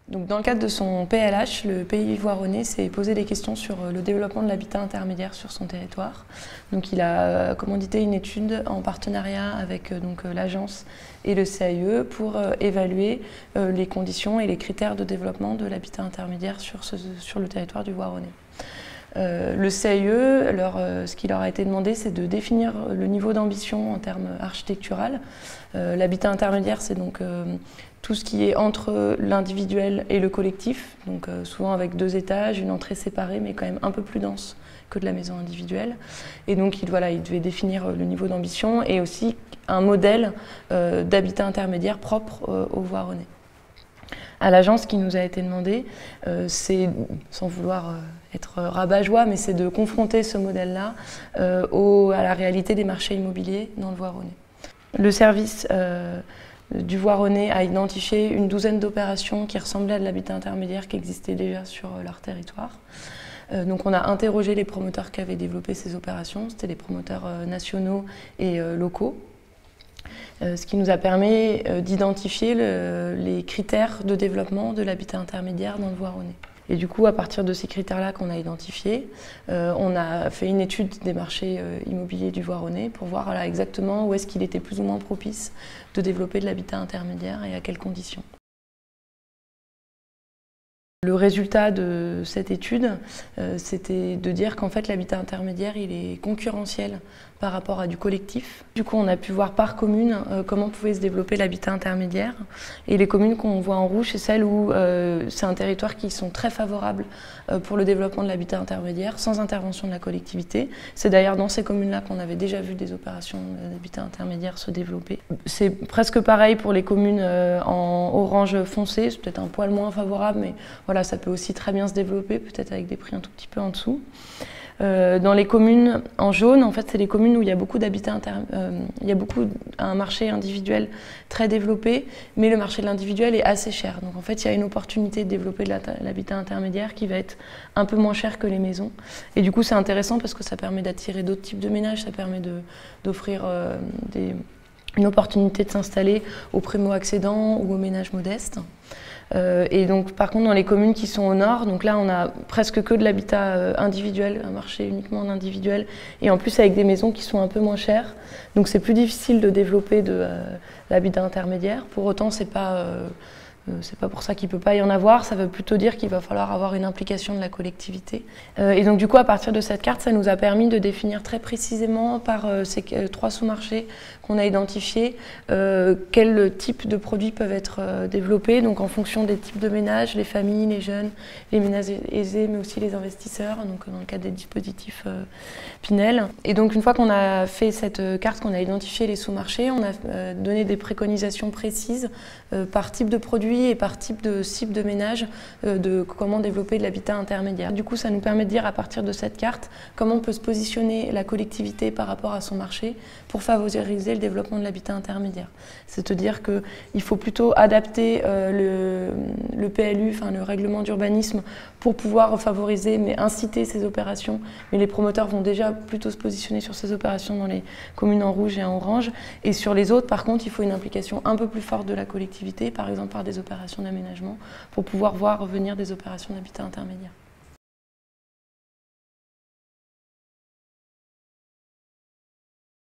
Donc, dans le cadre de son PLH, le Pays Voironnais s'est posé des questions sur le développement de l'habitat intermédiaire sur son territoire. Donc, il a commandité une étude en partenariat avec l'agence et le CAIE pour évaluer les conditions et les critères de développement de l'habitat intermédiaire sur le territoire du Voironnais. Le CAIE, ce qui leur a été demandé, c'est de définir le niveau d'ambition en termes architectural. L'habitat intermédiaire, c'est donc tout ce qui est entre l'individuel et le collectif, donc souvent avec 2 étages, une entrée séparée, mais quand même un peu plus dense que de la maison individuelle. Et donc, il devait définir le niveau d'ambition et aussi un modèle d'habitat intermédiaire propre au Voironnais. À l'agence, ce qui nous a été demandé, c'est, sans vouloir être rabat-joie, mais c'est de confronter ce modèle-là à la réalité des marchés immobiliers dans le Voironnais. Le service du Voironnais a identifié une douzaine d'opérations qui ressemblaient à de l'habitat intermédiaire qui existait déjà sur leur territoire. Donc on a interrogé les promoteurs qui avaient développé ces opérations, c'était des promoteurs nationaux et locaux. Ce qui nous a permis d'identifier les critères de développement de l'habitat intermédiaire dans le Voironnais. Et du coup, à partir de ces critères-là qu'on a identifiés, on a fait une étude des marchés immobiliers du Voironnais pour voir exactement où est-ce qu'il était plus ou moins propice de développer de l'habitat intermédiaire et à quelles conditions. Le résultat de cette étude, c'était de dire qu'en fait l'habitat intermédiaire il est concurrentiel par rapport à du collectif. Du coup on a pu voir par commune comment pouvait se développer l'habitat intermédiaire. Et les communes qu'on voit en rouge, c'est celles où c'est un territoire qui sont très favorables pour le développement de l'habitat intermédiaire sans intervention de la collectivité. C'est d'ailleurs dans ces communes-là qu'on avait déjà vu des opérations d'habitat intermédiaire se développer. C'est presque pareil pour les communes en orange foncé, c'est peut-être un poil moins favorable, mais voilà, ça peut aussi très bien se développer, peut-être avec des prix un tout petit peu en dessous. Dans les communes en jaune, en fait, c'est les communes où il y a beaucoup d'habitat il y a un marché individuel très développé, mais le marché de l'individuel est assez cher. Donc en fait, il y a une opportunité de développer de l'habitat intermédiaire qui va être un peu moins cher que les maisons. Et du coup, c'est intéressant parce que ça permet d'attirer d'autres types de ménages, ça permet d'offrir une opportunité de s'installer aux primo-accédants ou aux ménages modestes. Et donc, par contre, dans les communes qui sont au nord, donc là, on a presque que de l'habitat individuel, un marché uniquement en individuel, et en plus avec des maisons qui sont un peu moins chères. Donc, c'est plus difficile de développer de l'habitat intermédiaire. Pour autant, c'est pas pour ça qu'il ne peut pas y en avoir, ça veut plutôt dire qu'il va falloir avoir une implication de la collectivité. Et donc du coup, à partir de cette carte, ça nous a permis de définir très précisément par ces 3 sous-marchés qu'on a identifiés quels types de produits peuvent être développés, donc en fonction des types de ménages, les familles, les jeunes, les ménages aisés, mais aussi les investisseurs, donc dans le cadre des dispositifs Pinel. Et donc une fois qu'on a fait cette carte, qu'on a identifié les sous-marchés, on a donné des préconisations précises par type de produit et par type de cible de ménage de comment développer de l'habitat intermédiaire. Du coup, ça nous permet de dire à partir de cette carte comment on peut se positionner la collectivité par rapport à son marché pour favoriser le développement de l'habitat intermédiare. C'est-à-dire qu'il faut plutôt adapter le PLU, enfin le règlement d'urbanisme, pour pouvoir favoriser, mais inciter ces opérations. Mais les promoteurs vont déjà plutôt se positionner sur ces opérations dans les communes en rouge et en orange. Et sur les autres, par contre, il faut une implication un peu plus forte de la collectivité, par exemple par des opérations d'aménagement, pour pouvoir voir venir des opérations d'habitat intermédiaire.